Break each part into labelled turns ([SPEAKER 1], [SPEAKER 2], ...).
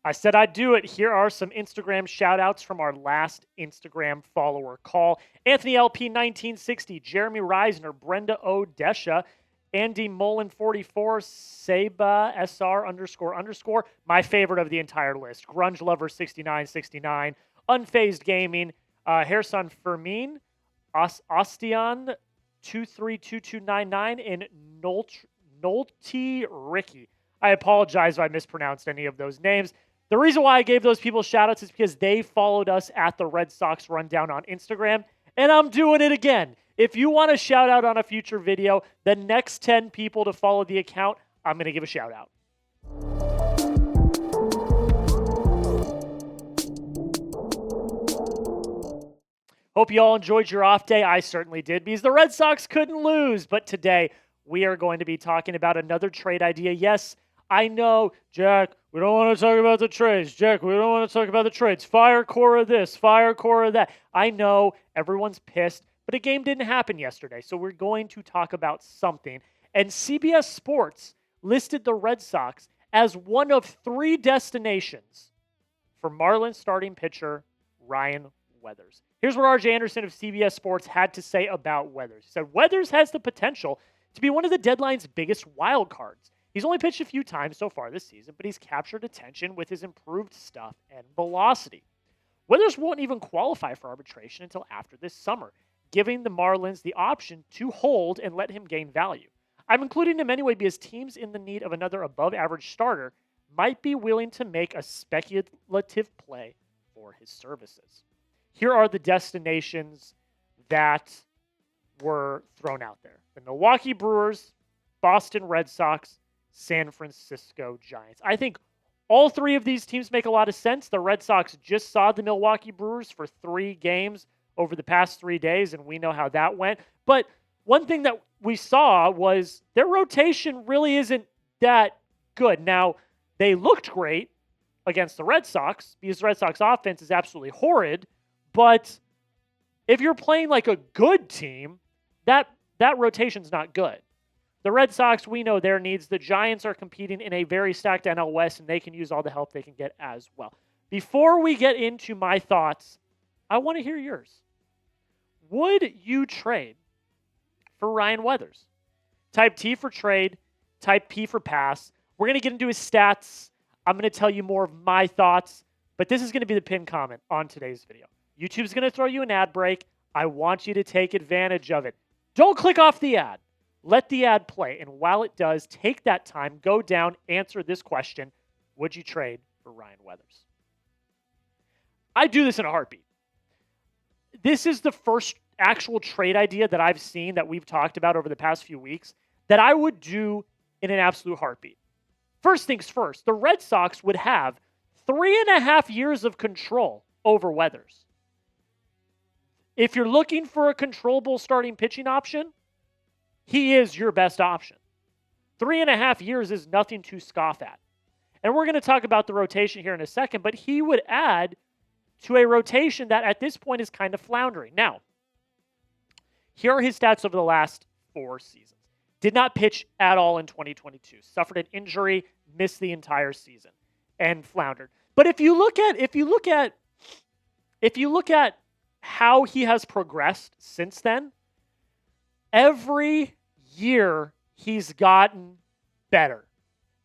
[SPEAKER 1] I said I'd do it. Here are some Instagram shout-outs from our last Instagram follower call. Anthony LP 1960, Jeremy Reisner, Brenda O. Desha, Andy Mullen 44, Seba SR __. My favorite of the entire list. Grunge Lover 6969, Unfazed Gaming, Hairson Fermin, Ostian 232299, and Nolte Ricky. I apologize if I mispronounced any of those names. The reason why I gave those people shout-outs is because they followed us at the Red Sox Rundown on Instagram, and I'm doing it again. If you want a shout-out on a future video, the next 10 people to follow the account, I'm going to give a shout-out. Hope you all enjoyed your off day. I certainly did, because the Red Sox couldn't lose. But today, we are going to be talking about another trade idea. Yes, I know, Jack, we don't want to talk about the trades. Jack, we don't want to talk about the trades. Fire Cora this, fire Cora that. I know everyone's pissed, but a game didn't happen yesterday, so we're going to talk about something. And CBS Sports listed the Red Sox as one of 3 destinations for Marlins starting pitcher Ryan Weathers. Here's what RJ Anderson of CBS Sports had to say about Weathers. He said, Weathers has the potential to be one of the deadline's biggest wild cards. He's only pitched a few times so far this season, but he's captured attention with his improved stuff and velocity. Weathers won't even qualify for arbitration until after this summer, giving the Marlins the option to hold and let him gain value. I'm including him anyway because teams in the need of another above-average starter might be willing to make a speculative play for his services. Here are the destinations that were thrown out there. The Milwaukee Brewers, Boston Red Sox, San Francisco Giants. I think all 3 of these teams make a lot of sense. The Red Sox just saw the Milwaukee Brewers for 3 games over the past 3 days, and we know how that went. But one thing that we saw was their rotation really isn't that good. Now, they looked great against the Red Sox because the Red Sox offense is absolutely horrid, but if you're playing like a good team, that rotation's not good. The Red Sox, we know their needs. The Giants are competing in a very stacked NL West, and they can use all the help they can get as well. Before we get into my thoughts, I want to hear yours. Would you trade for Ryan Weathers? Type T for trade, type P for pass. We're going to get into his stats. I'm going to tell you more of my thoughts, but this is going to be the pinned comment on today's video. YouTube's going to throw you an ad break. I want you to take advantage of it. Don't click off the ad. Let the ad play, and while it does, take that time, go down, answer this question. Would you trade for Ryan Weathers? I do this in a heartbeat. This is the first actual trade idea that I've seen that we've talked about over the past few weeks that I would do in an absolute heartbeat. First things first, the Red Sox would have 3.5 years of control over Weathers. If you're looking for a controllable starting pitching option, he is your best option. 3.5 years is nothing to scoff at. And we're going to talk about the rotation here in a second, but he would add to a rotation that at this point is kind of floundering. Now, here are his stats over the last 4 seasons. Did not pitch at all in 2022. Suffered an injury, missed the entire season, and floundered. But if you look at how he has progressed since then, every year he's gotten better.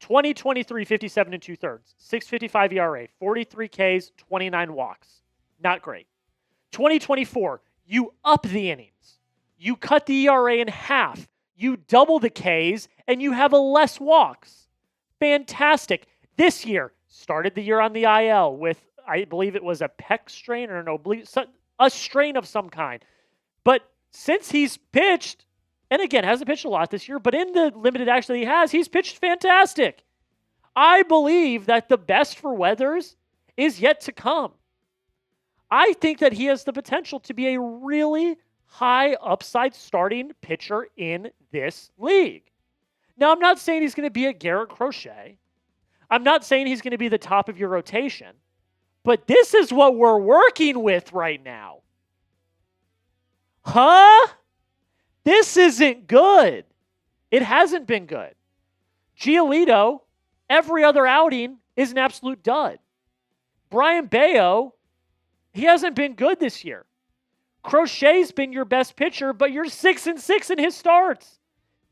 [SPEAKER 1] 2023, 57 2/3, 6.55 ERA, 43 Ks, 29 walks. Not great. 2024, you up the innings. You cut the ERA in half. You double the Ks, and you have less walks. Fantastic. This year, started the year on the IL with, I believe it was a pec strain or a strain of some kind. But since he's pitched, and again, hasn't pitched a lot this year, but in the limited action that he has, he's pitched fantastic. I believe that the best for Weathers is yet to come. I think that he has the potential to be a really high upside starting pitcher in this league. Now, I'm not saying he's going to be a Garrett Crochet. I'm not saying he's going to be the top of your rotation. But this is what we're working with right now. Huh? This isn't good. It hasn't been good. Giolito, every other outing, is an absolute dud. Brian Bayo, he hasn't been good this year. Crochet's been your best pitcher, but you're 6-6 in his starts.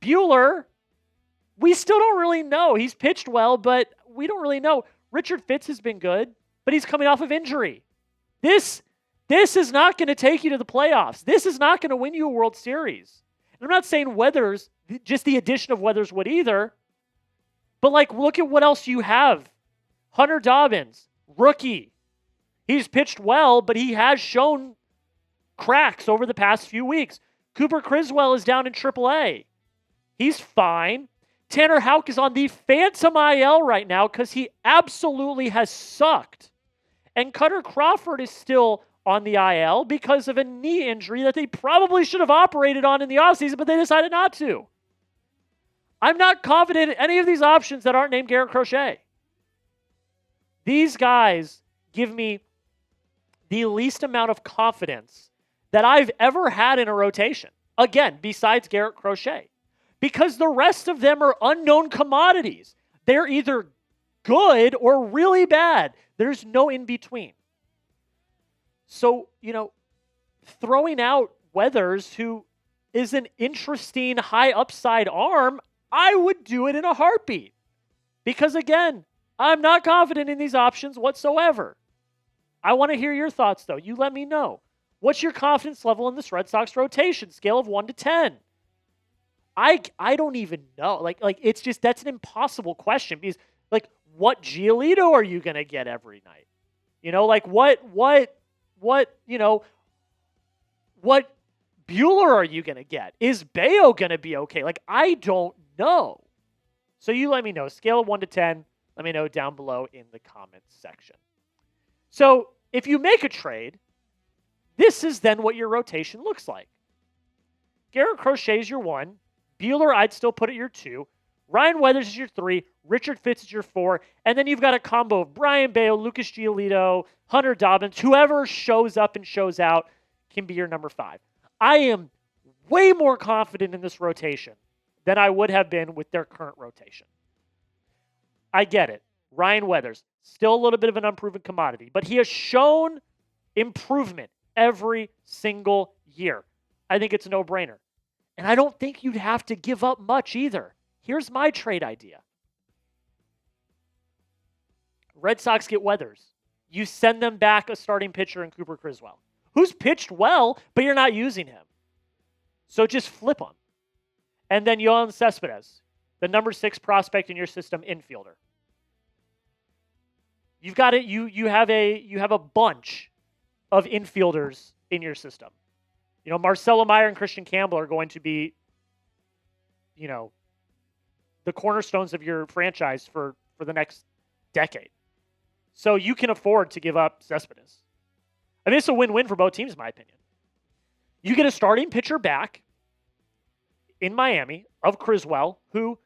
[SPEAKER 1] Buehler, we still don't really know. He's pitched well, but we don't really know. Richard Fitz has been good, but he's coming off of injury. This is not going to take you to the playoffs. This is not going to win you a World Series. And I'm not saying Weathers, just the addition of Weathers would either, but look at what else you have. Hunter Dobbins, rookie. He's pitched well, but he has shown cracks over the past few weeks. Cooper Criswell is down in AAA. He's fine. Tanner Houck is on the phantom IL right now because he absolutely has sucked. And Cutter Crawford is still on the IL because of a knee injury that they probably should have operated on in the offseason, but they decided not to. I'm not confident in any of these options that aren't named Garrett Crochet. These guys give me the least amount of confidence that I've ever had in a rotation. Again, besides Garrett Crochet. Because the rest of them are unknown commodities. They're either good or really bad. There's no in between. So, throwing out Weathers, who is an interesting high upside arm, I would do it in a heartbeat. Because again, I'm not confident in these options whatsoever. I want to hear your thoughts, though. You let me know. What's your confidence level in this Red Sox rotation? Scale of 1 to 10. I don't even know. It's just, that's an impossible question because, what Giolito are you going to get every night? What Buehler are you going to get? Is Bayo going to be okay? I don't know. So you let me know. Scale of 1 to 10. Let me know down below in the comments section. So if you make a trade, this is then what your rotation looks like. Garrett Crochet is your 1. Buehler, I'd still put at your 2. Ryan Weathers is your 3. Richard Fitz is your 4. And then you've got a combo of Brian Bayo, Lucas Giolito, Hunter Dobbins. Whoever shows up and shows out can be your number 5. I am way more confident in this rotation than I would have been with their current rotation. I get it. Ryan Weathers, still a little bit of an unproven commodity, but he has shown improvement every single year. I think it's a no-brainer. And I don't think you'd have to give up much either. Here's my trade idea. Red Sox get Weathers. You send them back a starting pitcher in Cooper Criswell, who's pitched well, but you're not using him. So just flip him. And then Yohan Cespedes, the number 6 prospect in your system, infielder. You've got it. You have a bunch of infielders in your system. Marcelo Meyer and Kristian Campbell are going to be, the cornerstones of your franchise for the next decade. So you can afford to give up Cespedes. I mean, it's a win-win for both teams, in my opinion. You get a starting pitcher back in Miami of Criswell, who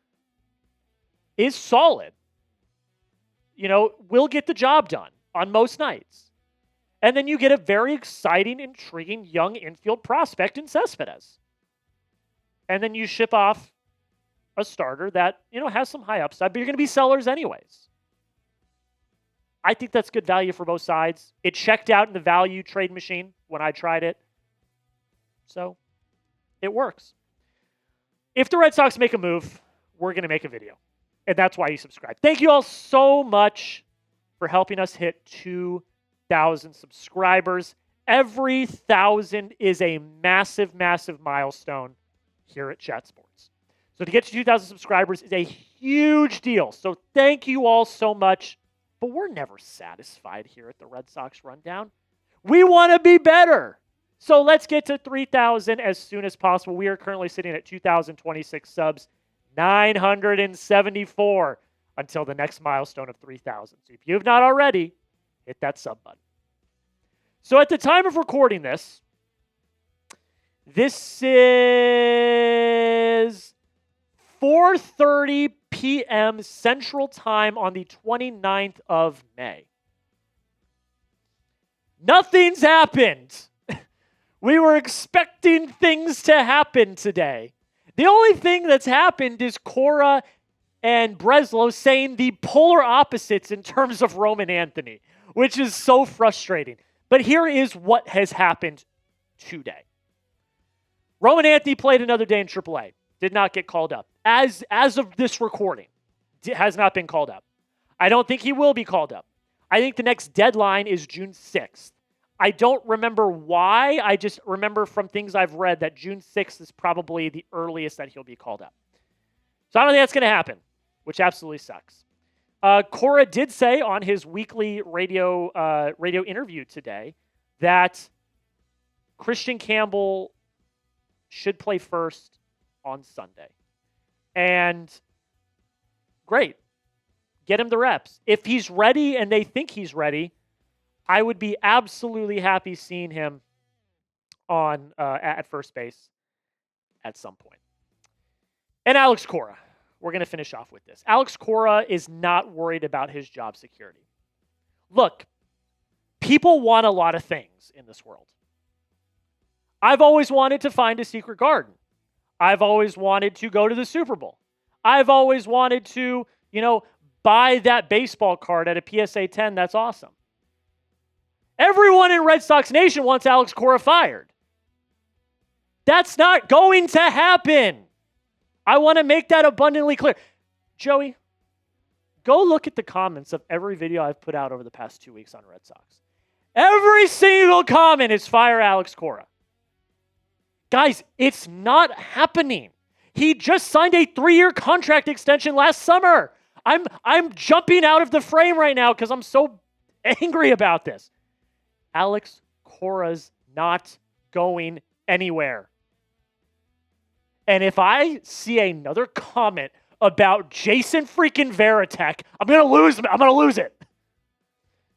[SPEAKER 1] is solid. Will get the job done on most nights. And then you get a very exciting, intriguing young infield prospect in Cespedes. And then you ship off a starter that, has some high upside, but you're going to be sellers anyways. I think that's good value for both sides. It checked out in the value trade machine when I tried it. So it works. If the Red Sox make a move, we're going to make a video. And that's why you subscribe. Thank you all so much for helping us hit 2,000 subscribers. Every 1,000 is a massive, massive milestone here at Chat Sports. So to get to 2,000 subscribers is a huge deal. So thank you all so much. But we're never satisfied here at the Red Sox Rundown. We want to be better. So let's get to 3,000 as soon as possible. We are currently sitting at 2,026 subs, 974 until the next milestone of 3,000. So if you have not already, hit that sub button. So at the time of recording this is 4:30 p.m. Central Time on the 29th of May. Nothing's happened. We were expecting things to happen today. The only thing that's happened is Cora and Breslow saying the polar opposites in terms of Roman Anthony. which is so frustrating. But here is what has happened today. Roman Anthony played another day in AAA. Did not get called up. As of this recording, has not been called up. I don't think he will be called up. I think the next deadline is June 6th. I don't remember why. I just remember from things I've read that June 6th is probably the earliest that he'll be called up. So I don't think that's going to happen, which absolutely sucks. Cora did say on his weekly radio interview today that Kristian Campbell should play first on Sunday. And great. Get him the reps. If he's ready and they think he's ready, I would be absolutely happy seeing him on at first base at some point. And Alex Cora. We're going to finish off with this. Alex Cora is not worried about his job security. Look, people want a lot of things in this world. I've always wanted to find a secret garden. I've always wanted to go to the Super Bowl. I've always wanted to, buy that baseball card at a PSA 10. That's awesome. Everyone in Red Sox Nation wants Alex Cora fired. That's not going to happen. I want to make that abundantly clear. Joey, go look at the comments of every video I've put out over the past 2 weeks on Red Sox. Every single comment is fire Alex Cora. Guys, it's not happening. He just signed a 3-year contract extension last summer. I'm jumping out of the frame right now because I'm so angry about this. Alex Cora's not going anywhere. And if I see another comment about Jason freaking Varitek, I'm going to lose it.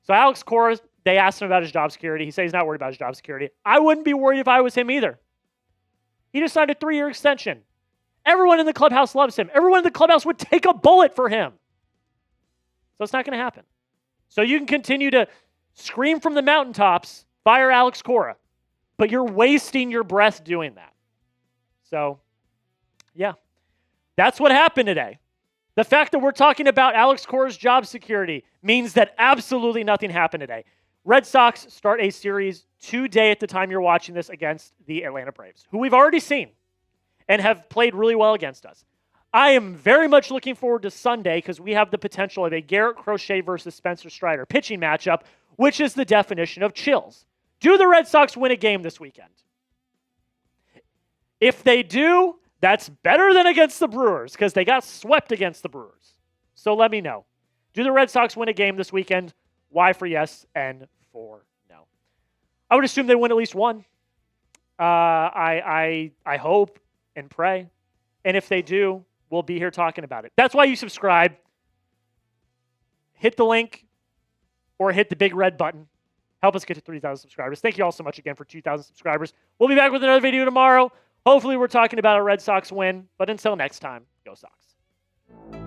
[SPEAKER 1] So Alex Cora, they asked him about his job security. He says he's not worried about his job security. I wouldn't be worried if I was him either. He just signed a 3-year extension. Everyone in the clubhouse loves him. Everyone in the clubhouse would take a bullet for him. So it's not going to happen. So you can continue to scream from the mountaintops, fire Alex Cora, but you're wasting your breath doing that. So, yeah, that's what happened today. The fact that we're talking about Alex Cora's job security means that absolutely nothing happened today. Red Sox start a series today at the time you're watching this against the Atlanta Braves, who we've already seen and have played really well against us. I am very much looking forward to Sunday because we have the potential of a Garrett Crochet versus Spencer Strider pitching matchup, which is the definition of chills. Do the Red Sox win a game this weekend? If they do, that's better than against the Brewers because they got swept against the Brewers. So let me know. Do the Red Sox win a game this weekend? Y for yes and for no. I would assume they win at least one. I hope and pray. And if they do, we'll be here talking about it. That's why you subscribe. Hit the link or hit the big red button. Help us get to 3,000 subscribers. Thank you all so much again for 2,000 subscribers. We'll be back with another video tomorrow. Hopefully we're talking about a Red Sox win. But until next time, go Sox.